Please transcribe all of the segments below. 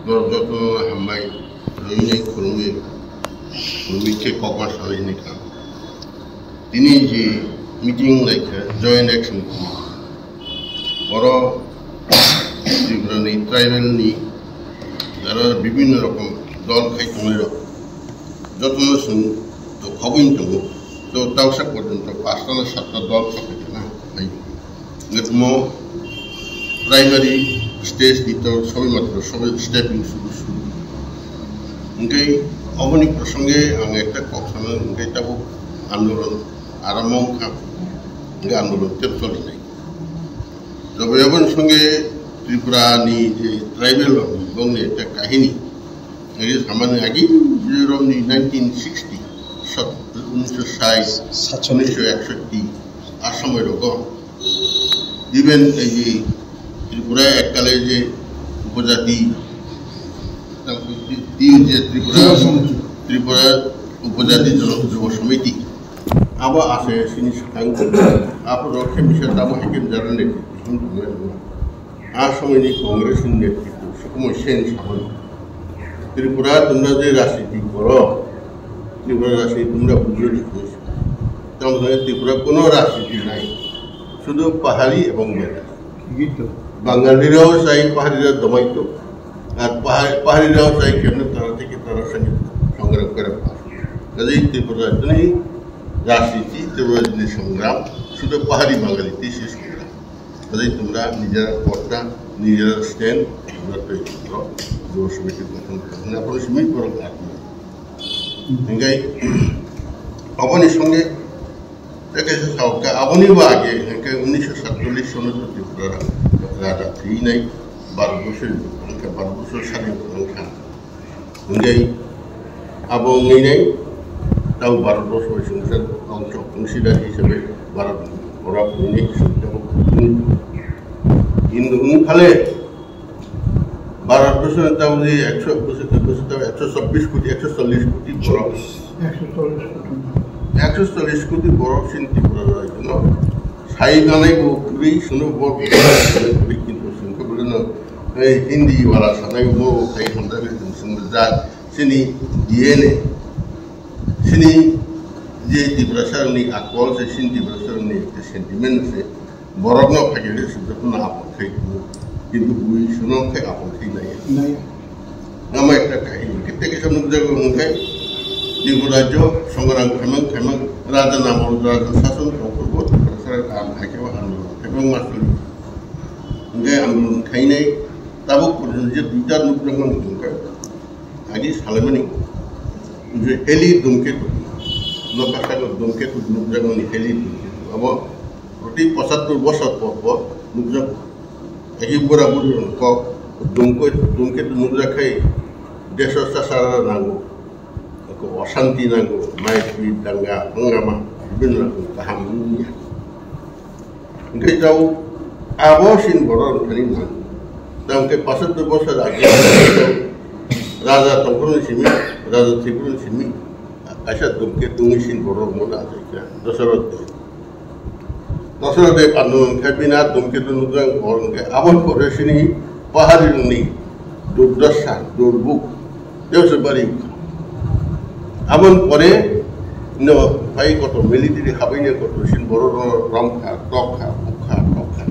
যত হামাই রইনে খুরুমি ককমা সালাইনি কাম তিনি যে মিটিং লাইকা জয়েন্ট অ্যাকশন বড় ত্রিপুরানি ট্রাইবেলনি যারা বিভিন্ন রকম দল খাইতমের যত্ন শুন তো খবর তো তাওসা পর্যন্ত 5টা না 7টা দল থাকে না प्राइमरी स्टेज तो सबै मात्र सबै स्टेपिङ सुरु उनकै अवनी प्रसंगे आं एकटा कखन उनकै ताबो आन्दोलन आरम्भ खाम उनकै आन्दोलन तेब चलिनाय तबे अबन संगे त्रिपुरानि जे ट्राइबल बंगनि एकटा काहिनी এই সামান্য আগে যেরকম 1960 1961 আসামের রকম ইভেন এই যে ত্রিপুরা এককালে যে উপজাতি যে ত্রিপুরা উপজাতি যুব সমিতি আবার আছে সিনি সাংগ আপনার রক্ষে বিষয় দাম হাইকেন যারা নেতৃত্ব আসামের কংগ্রেসের নেতৃত্ব সুকুমার সেন সামন্ত ত্রিপুরা তোমরা যে রাজনীতি করো ত্রিপুরা রাজনীতি তোমরা বুঝিয়ে তাহলে ত্রিপুরা কোনো রাজনীতি নাই শুধু পাহাড়ি এবং বাঙালিরাও চাই পাহাড়িরা দমাইত আর পাহাড়িরাও চাই কেমন তারা থেকে তারা সঙ্গে সংগ্রাম করে কাজেই ত্রিপুরা রাজধানী রাজনীতি ত্রিপুরা রাজনীতির সংগ্রাম শুধু পাহাড়ি বাঙালিতেই শেষ সংগ্রাম কাজেই তোমরা নিজেরা পথটা নিজেরা স্ট্যান্ড তোমরা তৈরি করো যুব সমিতি গঠন করে আপনার সমিতি করো অবনীর সঙ্গে আবনির আগে 1947 সনে ত্রিপুরা রাজা থ্রি নাই 12 বছর স্বাধীন সংখ্যা অনুযায়ী আবনি নাই তাও 12 বছর সংসার অংশীদার হিসেবে ভারত ওরা কিন্তু উনফালে 12 বছর তাও 124 কোটি 140 কোটি বড় 140 কোটি বড় ত্রিপুরা রাজ্য সাই গানাই বকরি শুনো কিন্তু শুনতে বলে না এই হিন্দিওয়ালা সানাই বো তাই আমরা শুনতে যা সিনি ডিএনএ সিনি যে ত্রিপুরা সারনি আকল সে সিন ত্রিপুরা সারনি একটা সেন্টিমেন্ট সে বরফ না থাকে যখন আপন খাই কিন্তু বুই শুনো খাই আপন খাই নাই আমার একটা কাহিনী কেটে সামনে জায়গা মুখাই ত্রিপুরা রাজ্য সংগ্রাম খেমাং রাজা নামল রাজা শাসন করব আন্দোলন এবং মাসুল আন্দোলন খাইনাই তাবক পর্যন্ত যে দুইটা নুগ্রহণ আগে সালেমানি যে হেলি ধূমকেতু নকাশাগর ধূমকেতু নুগ্রহণী হেলি ধূমকেতু আবার প্রতি 75 বছর পর নুগ্রহ একই বরাবর কক ধূমকেতু নুগ্রা খাই দেশের চাষারা নাঙ্গো অশান্তি নাঙ্গো মাইপিট দাঙ্গা হাঙ্গামা বিভিন্ন রকম কাহানি ओंखाय जाव आबसिन बर' ओंखायनो नांगौ दा ओंखाय 75 बोसोर आगे राजा तंफुरनि राजा त्रिपुरनि आइसा दुमके दुंसिन बर' मोना जायखिया दशरथ आन्दोलन ओंखाय बिना दुमके दुनुजों ओंखाय आबन फरेसिनि पाहारिनि दुर्दशा दुर्भुग देवसो बारि आबन परे no pai koto military habainya koto sin bororo ramkha tokha ukha tokha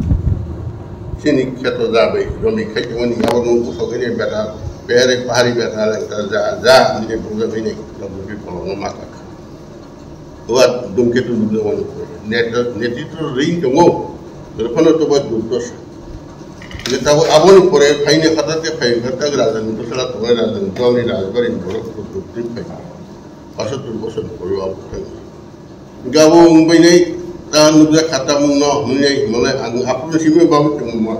sini kheto jabe romi khaitoni abonu usogene beta pere pahari beta ja ni buga bini lobi polono mata oa dumke tu duga wonu neti to ring tongo telefono to bad dutos leta abonu pore phaine khatate phai gata rajan to sala to rajan toni rajbari boro to trip phai 75 বছর পরে গাবো মুম্বাই তার নুজা খাতা moon হই মানে আপনি সিমে বাবু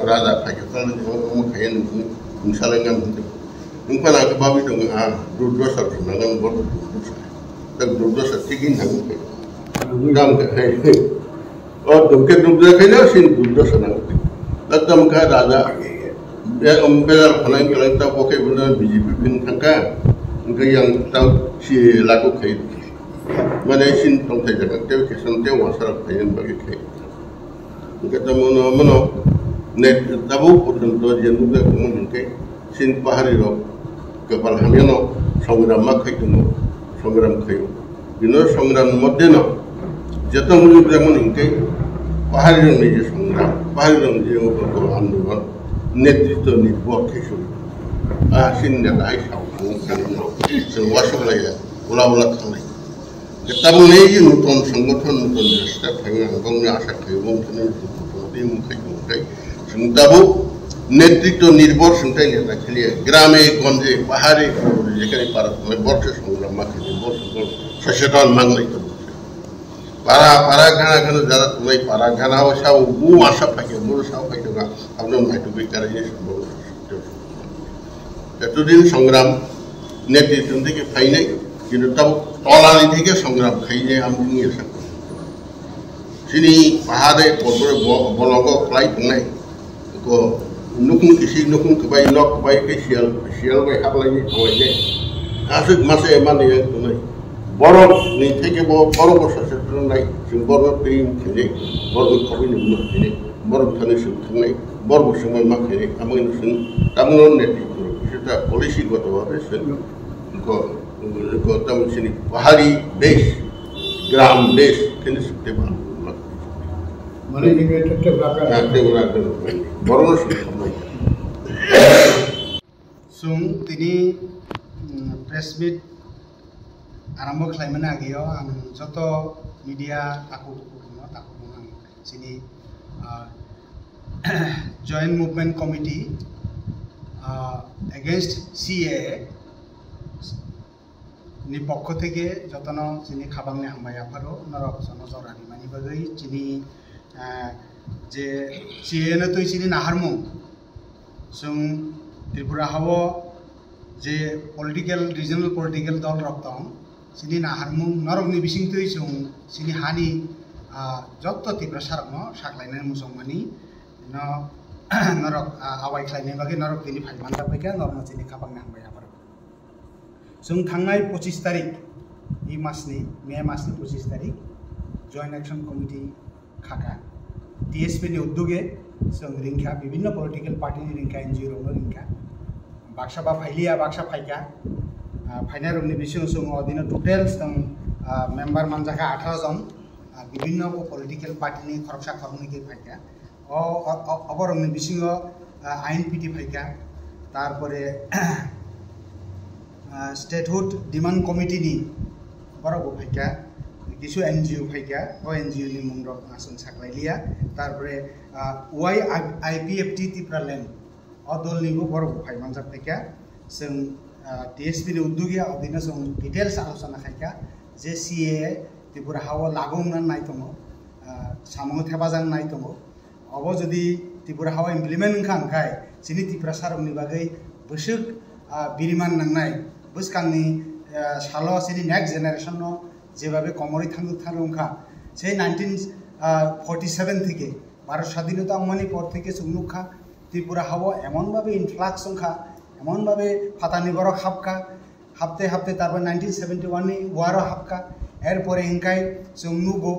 রাজা থাকে তাহলে আমি খাইয়ে নুন মুসালেঙ্গান হতে মুফান আগে বাবু তো দুর্দশা নাগাম বড় দুর্দশা ঠিকই না গাম খাই ও দুমকে দুর্দশা খাইলে সিন দুর্দশা না একদম কা রাজা বেলার ফলাইন কলাইতা পকে বলে বিজেপি পিন থাকা yang tahu si laku kai mana sin tong tai jaga teu kesan teu wasara payen bagi kai kita mono net tabu purun to jenuga kumun kai sin pahari rok kepal hamyano সংগ্রাম ma khai dong সংগ্রাম khayo bino সংগ্রাম modde no jeto muli brahman inkai pahari rok nije সংগ্রাম pahari rok je ko andolon netritto nirbor khayo sin da ai sao kan no sin washo laya ula thangai Ketemu ini nonton সংগঠন nonton চেষ্টা থাকে এবং আশা করি এবং তিনি মুখে সংতাবো নেতৃত্ব নির্ভর সংতাই নেতা খেলিয়ে গ্রামে গঞ্জে পাহাড়ে যেখানে পারা বর্ষে সংগ্রাম মাকে সচেতন মাংলাই তো পারা পারা গানা গানা যারা তুমি পারা গানা সাও বু আশা পাইকে বড় সাও পাইকে না আপনার মাইটু বেকার সম্ভব এতদিন সংগ্রাম নেতৃত্ব থেকে পাই নাই কিন্তু তাও তলানি থেকে সংগ্রাম খাইলে আমি নিয়ে থাকবো সিনি পাহাড়ে পর্বতে বলগ ক্লাই নাই নকুন কৃষি নকুন কবাই নক কবাই শিয়াল শিয়াল বাই হাবলাইনি খাওয়াইলে আসুক মাসে এমানে নাই বরফ নেই থেকে বরফ সচেতন নাই जों বরফ পেয়ে খেলে বরফ খাবি নুন খেলে বরফ থানে সুখ থাকনাই বরফ সময় মা খেলে আমি তামিল নেতৃত্ব সেটা পলিসিগতভাবে Gautam sini pahari des, gram des, kini sukte ban. Mana ini tetap belakang. Tetap belakang. Baru sih. Sung tini press meet arambo klaiman agio ang joto media aku sini Joint Movement Committee against CAA ni pokok থেকে যতন চিনি খাবাংনে হামায়া পারো নরক জনজরানি মানি বাগৈ চিনি যে CN তুই চিনি নাহারমু जों ত্রিপুরা হাও যে পলিটিক্যাল রিজনাল পলিটিক্যাল দল রক্তম চিনি নাহারমু নরকনি বিসিং তুই जों চিনি হানি যত ত্রিপুরা সারনো সাকলাইনাय মুসলমানি নরক আওয়াই খাইনাय বাগে নরক তিনি ফাই মানতা পাইকা নরক চিনি খাবাংনে হামাया পারো जों थांनाय 25 तारिख ई मासनि मे मासनि 25 तारिख जॉइंट एक्शन कमिटी खाका टीएसपी नि उद्योगे जों रिंखा विभिन्न पॉलिटिकल पार्टी नि रिंखा एनजीओ रंग रिंखा बाक्सा बा फाइलिया बाक्सा फाइका फाइना रंगनि बिसिं जों अदिनो टोटल जों मेंबर मानजाखा 18 जन विभिन्न पॉलिटिकल पार्टी नि खरकसा खरंनि के फाइका अबरंगनि बिसिं आईएनपीटी फाइका तारपरे स्टेटहुड डिमांड कमिटी नि बरगो फाइका किछु एनजीओ फाइका ओ एनजीओ नि मुंडक आसन साकलाइलिया तारपरे वाई आईपीएफटी टिप्रालेन ओ दल निबो बरगो फाइ मानजा फाइका जों टीएसपी नि उद्योगिया अदिनो जों डिटेल्स आलोचना खाइका जे सीए त्रिपुरा हाव लागोंना नाय दङो सामंग थेबाजां नाय दङो अबो जदि त्रिपुरा हाव इमप्लिमेन्ट खांखाय सिनि त्रिपुरा सारमनि बागै बोसोक बिरिमान नांनाय बुसकांनि सालो सिनि नेक्स्ट जेनारेशन नो जेबाबे कमरि थांगुखा से 1947 থেকে भारत स्वाधीनता आंगमानि पर থেকে सुनुखा त्रिपुरा हाव एमन भाबे इनफ्लक्स संखा एमन भाबे फातानि बरक हाबका हाबते हाबते तारपरे 1971 नि वारो हाबका एरपरे हिंकाय जोंनुगो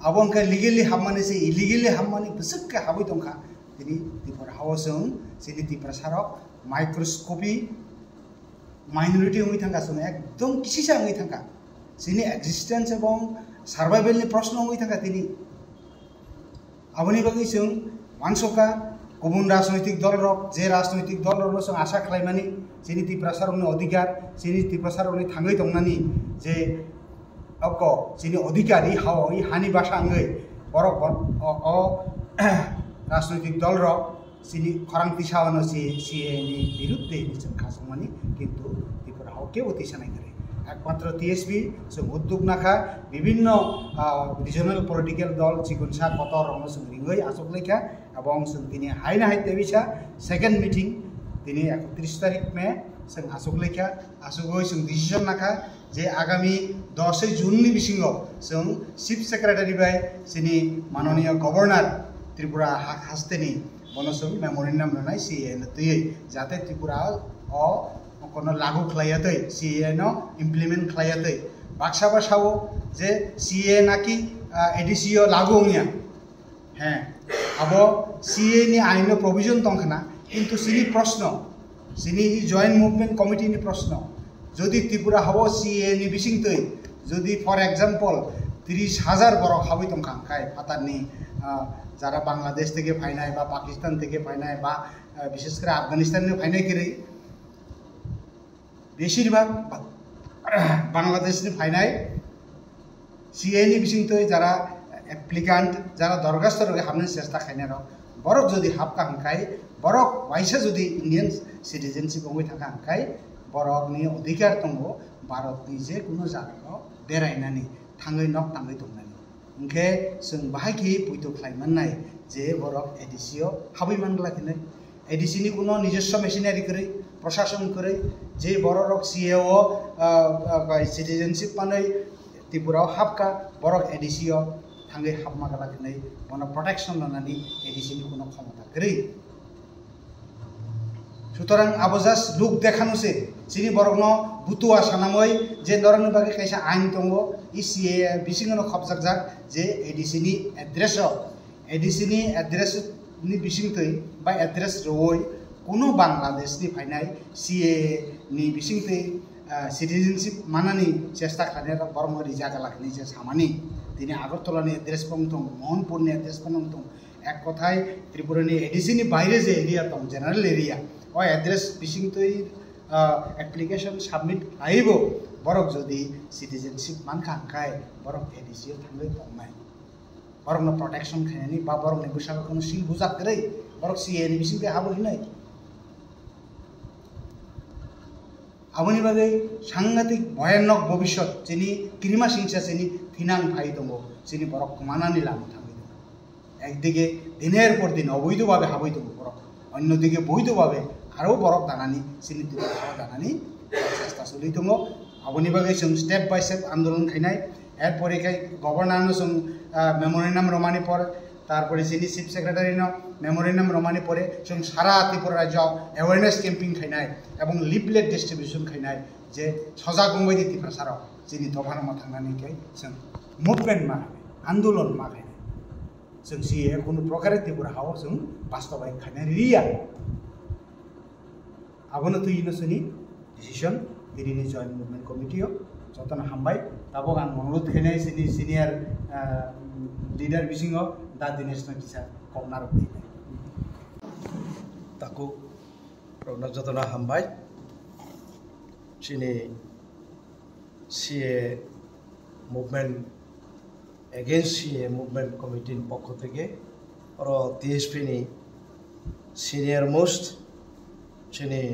आबंका लीगली हाबमानि से इलीगली हाबमानि बुसुकके हाबै दंखा दिनि त्रिपुरा हाव जों सिनि त्रिपुरा सारक माइक्रोस्कोपी माइनरिटी होई थांगा सुने एकदम किसिसा होई थांगा सिनि एक्जिस्टेंस एवं सार्वाइवल नि प्रश्न होई थांगा तिनि आबनि बागै जों मानसका गुबुन राजनैतिक दल रक जे राजनैतिक दल रक जों आशा खालायमानि सिनि त्रिपुरा सारकनि अधिकार सिनि त्रिपुरा सारकनि थाङै दंनानि जे अक सिनि अधिकारी हाव इ हानि भाषा आङै बरक अ राजनैतिक दल रक सिनि खरांति सावनो सीए नि बिरुद्धे जों खासमानि किन्तु त्रिपुरा हाव केउ तिसानाय करे एकमात्र टीएसपी जों उद्योग नाखा विभिन्न रिजनल पलिटिकल दल चिकुनसा कतर रंग जों रिङै आसकलायखा एवं जों दिनै हायना हायते बिसा सेकेंड मीटिंग दिनै 31 तारिख मे जों आसकलायखा आसगै जों डिसिजन नाखा जे आगामी 10 जून नि बिसिङाव जों चीफ सेक्रेटारि बाय सिनि माननीय गवर्नर त्रिपुरा हास्तेनि बनसों मेमोरेंडम रनाय सीए नतयै जाते त्रिपुरा अ कोनो लागू खलायातै सीए न इमप्लिमेंट खलायातै बाक्सा बासाव जे सीए नाकि एडिसियो लागू होनिया हैं अब सीए नि आइन प्रोविजन तंखना किंतु सिनि प्रश्न सिनी जॉइंट मुभमेंट कमिटी नि प्रश्न যদি ত্রিপুরা হবো সিএ নি বিসিংতই যদি ফর एग्जांपल 30,000 বড় হাবি তম খাঙ্কাই ফাতারনি যারা বাংলাদেশ থেকে ফাইনাই বা পাকিস্তান থেকে ফাইনাই বা বিশেষ করে আফগানিস্তান থেকে ফাইনাই করে বেশিরভাগ বাংলাদেশ নি ফাইনাই সিএ নি বিসিংতই যারা অ্যাপ্লিক্যান্ট যারা দরখাস্ত রগে হামনে চেষ্টা খাইনার বরক যদি হাবকা হাঙ্কাই বরক ওয়াইসা যদি ইন্ডিয়ান সিটিজেনশিপ হয়ে থাকা হাঙ্কাই बरकनि अधिकार दङ भारतनि जे कुनु जायगायाव बेरायनानै थाङै नक थाङै दंनानै ओंखे जों बाहायखि बुइद खालामनाय जे बरक एडिसियाव हाबैमान लाखिनाय एडिसिनि कुनु নিজস্ব मेसिनारि करै प्रशासन करै जे बरक सिएओ सिटिजनशिप पानै त्रिपुराव हाबका बरक एडिसियाव थाङै हाबमागा लाखिनाय बन प्रोटेक्शन लानानै एडिसिनि कुनु क्षमता करै সুতরাং আবজাস লুক দেখানোছে চিনি বরগন বুতুয়া সানামই যে নরনি বাগে কাইসা আইন দङ ইসিএ বিসিংনো খবজাকজাক যে এডিসিনি এড্রেস नि बिसिंतै बा एड्रेस रवै कुनु बांग्लादेशनि फाइनाय सिए नि बिसिंतै सिटिजनशिप मानानि चेष्टा खाने बरम रिजागा लाखनि जे सामानि दिनै আগরতলাनि एड्रेस पंथं मोहनपुरनि एड्रेस पंथं एक কথায় त्रिपुरानि एडिसिनि बाहिरे जे एरिया दं जनरल एरिया ओ एड्रेस बिसिंतै एप्लिकेशन सबमिट आइबो बरक जदि सिटिजनशिप मानखांखाय बरक एडिसियाव थांगै दंनाय बरकनो प्रोटेक्शन खायनि बा बरकनि बैसागोखौनो सिल बुजाक गरै बरक सिए नि बिसिंतै हाबोहिनाय आबोनि बागै सांघातिक भयानक भबिष्यत जिनि किरिमा सिंसा जिनि थिनां फाइ दङ जिनि बरक मानानि लानो थाङै दङ एकदिके दिनेर पर दिन अबैधभावे हाबै दङ बरक अन्यदिके बैधभावे आरो बरक दानानि जिनि हाबा दानानि চেষ্টা चलि दङ आबोनि बागै जों स्टेप बाय स्टेप आन्दोलन खायनाय एरपरे गवर्नर जों मेमोरेंडम रमानी पर तारपरे जिनि चीफ सेक्रेटारि मेमोरेंडम रमानी परे जों सारा त्रिपुरा राज्य एवेयरनेस कैम्पिंग खायनाय एवं लिफलेट डिस्ट्रीब्यूशन खायनाय जे सजा गंबायदि प्रसाराव जिनि दफानामा थांनानैखाय जों मुभमेंट मा आन्दोलन मा खायनाय जों सिए कोनो प्रकारे त्रिपुरा हाव जों बास्तबाय खायनाय रिया आबोनो तुइनोसनि डिसिजन दिनैनि जॉइंट मुभमेंट कमिटियाव जतन हामबाय ताबो आं अनुरोध खायनाय जिनि सिनियर लीडर बिसिङाव दा दिनेशनो किसा कमनार फैनाय ताकु रौना जतन हामबाय जिनि CA movement against CA movement committee पक्ष থেকে और टीएसपी नि सिनियर मोस्ट जिनि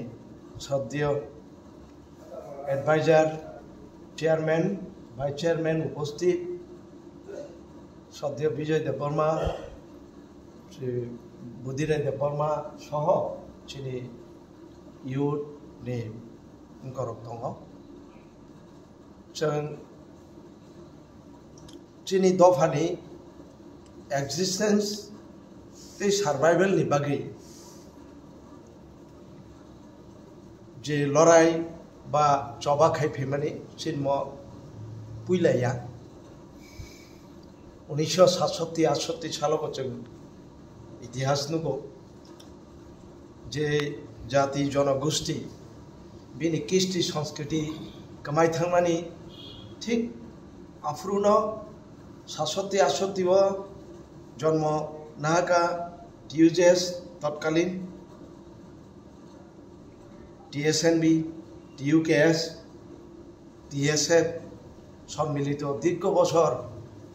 सद्य एडवाइजर चेयरमैन वाइस चेयरमैन उपस्थित सद्य विजय देवबर्मा श्री बुद्धिराय देवबर्मा सह जिनि यूथ नि गरक दङ जों जिनि दफानि एक्जिस्टेंस बे सार्वाइवल नि बागै जे लड़ाई बा चबा खायफैमानि चिन्म पुइलाया 1967-68 सालाव जों इतिहास नुगौ जे जाति जनगोष्ठी बिनि कृष्टि संस्कृति कमाई थांनानि ठीक आफ्रुनो 67-68 जन्म नागा टीयूजेस तत्कालीन टीएसएनबी टीयूकेएस टीएसएफ सम्मिलित दीर्घ बছর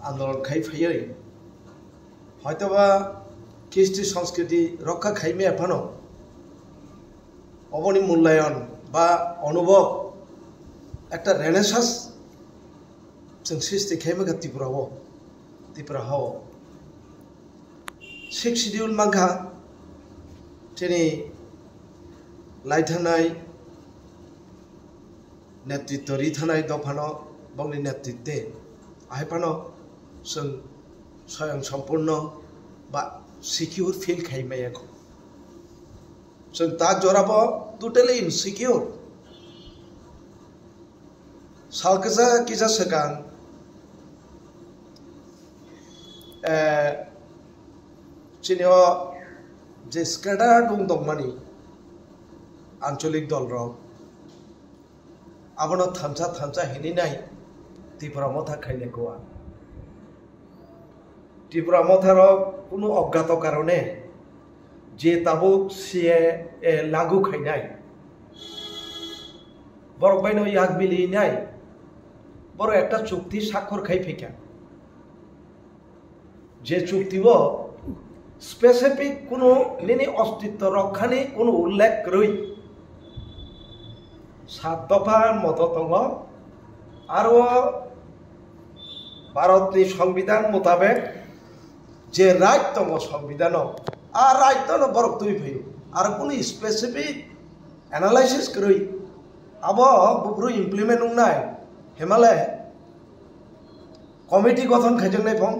आंदोलन खायफायै हयतोबा कृष्टि संस्कृति रक्षा खायमे एफानो अबनि मूल्यायन बा अनुभव एक रेनेसास जों सृष्टि खायमे त्रिपुरा हाव 6 शिड्यूल मांखा जेनि लाइथानाय नेतृत्व रिथानाय दफानो बंनि नेतृत्वे आहायफानो जों स्वयं सम्पूर्ण बा सिक्योर फील खायमायाखौ जों दा जराबो टोटली इनसिक्योर सालकजा किजा सगां चिनियो जे स्केडार दंमानि আঞ্চলিক দল রক আবনো থামসা থামসা হেনি নাই ত্রিপুরা মথা খাইলে গোয়া ত্রিপুরা মথার কোনো অজ্ঞাত কারণে যে তাবুক সিএ লাগু খাইনাই বড় বাইন ইয়াক মিলিয়ে নাই বড় একটা চুক্তি স্বাক্ষর খাই ফেকা যে চুক্তিব স্পেসিফিক কোনো নিনি অস্তিত্ব রক্ষানি কোনো উল্লেখ রই 7 দফার মতো দङ আরো ভারতনি সংবিধান মোতাবেক যে রাইট দङ সংবিধান আর রাইট দङ বরক তুই ফেयो আর কোনো স্পেসিফিক অ্যানালাইসিস রই আব বুব্রু ইমপ্লিমেন্ট নাই হেমালে কমিটি গঠন খাইজং নাই ফং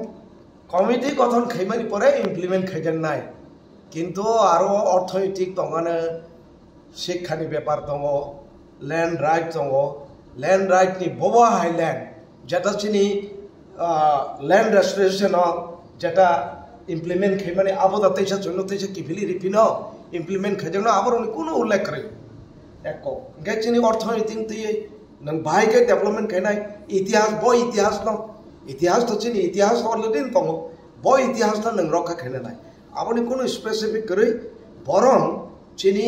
কমিটি গঠন খাইমানি পরে ইমপ্লিমেন্ট খাইজং নাই কিন্তু আরো অর্থনৈতিক দঙানো শিক্ষানি ব্যাপার দङ ল্যান্ড রাইট দङ ল্যান্ড রাইট नि बबा हाईलैंड जेटा चिनी लैंड रेस्टोरेशन जेटा इमप्लीमेंट खाइमाने आबोदा तैसा जन्नो तैसा किफिली रिपिनो इमप्लीमेंट खाइजोंनो आबरनि कोनो उल्लेख करे एको गे चिनी अर्थनैतिक तै नों बाहायके डेभलपमेंट खाइनाय इतिहास ब इतिहास न इतिहास तो चिनी इतिहास अलरेडी दङ ब इतिहास न नों रखा खाइनाय आबरनि कोनो स्पेसिफिक करे बरं चिनी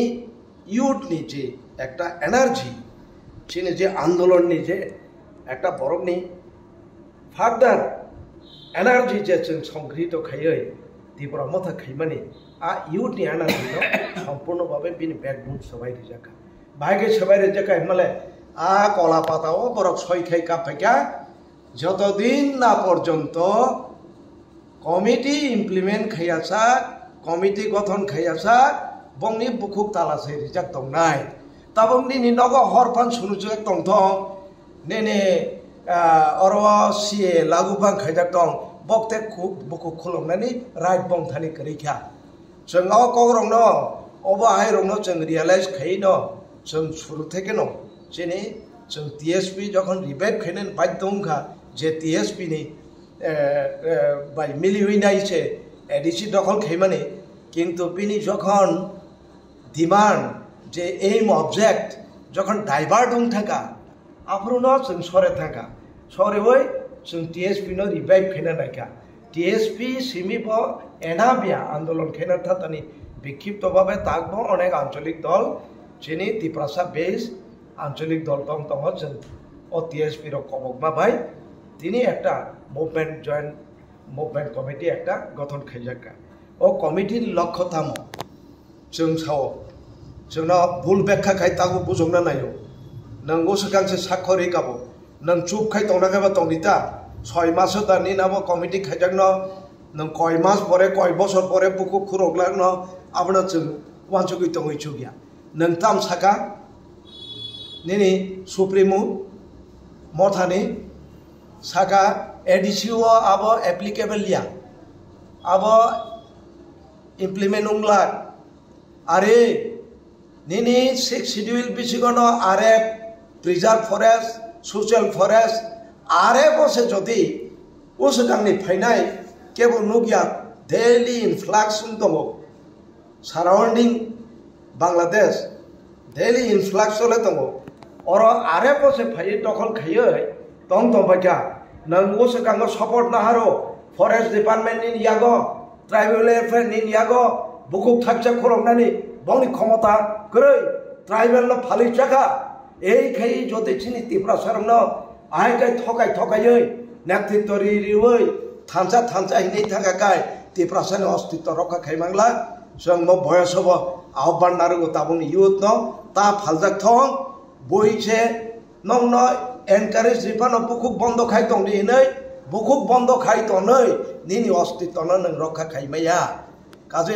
यूथ नि जे একটা এনার্জি চিনি যে আন্দোলন নি যে একটা বরং নি ফার্দার এনার্জি যে সংগৃহীত খাইয়ে ত্রিপুরা মথা খাইমানি আ ইউথ নি এনার্জি সম্পূর্ণভাবে বিনি ব্যাকবোন সবাই রেজাকা বাইকে সবাই রেজাকা হিমালে আ কলা পাতাও বরক ছয় খাই কাপ ফাইকা যতদিন না পর্যন্ত কমিটি ইমপ্লিমেন্ট খাইয়াছা কমিটি গঠন খাইয়াছা বংনি বুকুক তালাসে রিজাক দং নাই তাবং নিনি নগ হরফান সুনুজু একদম দं নেনে অরো সিএ लागुफां খাইজাক দं বকতে খুব বুকু খুলমনানি রাইট বং থানি করিখা जों कगरं न अबा हाइरं न जों रियलाइज खाइ न जों शुरू থেকে न जेने जों टीएसपी যখন রিভাইভ খাইনেন বাধ্য দंखा যে टीएसपी नि বাই মিলিউইনাইছে এডিসি দখল খাইমানে কিন্তু বিনি যখন ডিমান্ড যে এইম অবজেক্ট যখন ডাইভার্ট হং থাকা আফরুনো जों সরে থাকা সরে ওই जों टीएसपी नो রিভাইভ খাইনা নাইকা टीएसपी সিমিব এনাবিয়া আন্দোলন খাইনা থাতানি বিক্ষিপ্তভাবে তাকবো অনেক আঞ্চলিক দল যিনি ত্রিপ্রাসা বেস আঞ্চলিক দল দং দङ जों ও टीएसपी র কবকমা ভাই তিনি একটা মুভমেন্ট জয়েন্ট মুভমেন্ট কমিটি একটা গঠন খাইজাকা ও কমিটির লক্ষ্য থাম जों साव जोंना भुल व्याख्या खाय तागो बुजोंना नायो नंगो सकांसे साखरि गाबो नों चुप खाय तंना गाबा तंनिता 6 मास दानि नाबो कमिटी खायजाकनो नों कय मास परे कय बছর परे बुकु खुरगलाकनो आबनो जों वानसुगि तंगै चुगिया नों ताम साका नेनि सुप्रीमो मथानि साका एडिसिओ आबो एप्लीकेबल लिया आबो इमप्लीमेंट उंगला आरे निनी 6 शिड्यूल बिसिगनो RF preserve forest social forest RF से जदि उस गांनि फाइनाय केबो नुगिया डेली इनफ्लक्स दङ सराउंडिंग बांग्लादेश डेली इनफ्लक्स ले दङ और आरएफ से फाइ दखल खायो दं दंबाका नों उस गांगो सपोर्ट ना हारो फरेस्ट डिपार्टमेंट नि यागो ट्राइबल एफेयर नि यागो बुकुक थाकचा खरंनानि बंनि क्षमता गरै ट्राइबल न फालि चाका এই খাই যদি চিনি ত্রিপুরা সরংন আই গাই ঠকাই ঠকাই নেতৃত্ব রিরিওই থানসা থানসা হিনে থাকা গাই ত্রিপুরা সরং অস্তিত্ব রক্ষা খাই মাংলা जों म बयस हब आह्वान नारगो ताबुन यूथ न ता फालजाक थं बइसे नंग न एनकारेज रिफान बुकुक बंद खाइ दं दिनै बुकुक बंद खाइ तनै निनि अस्तित्व न रक्षा खाइ मैया काजे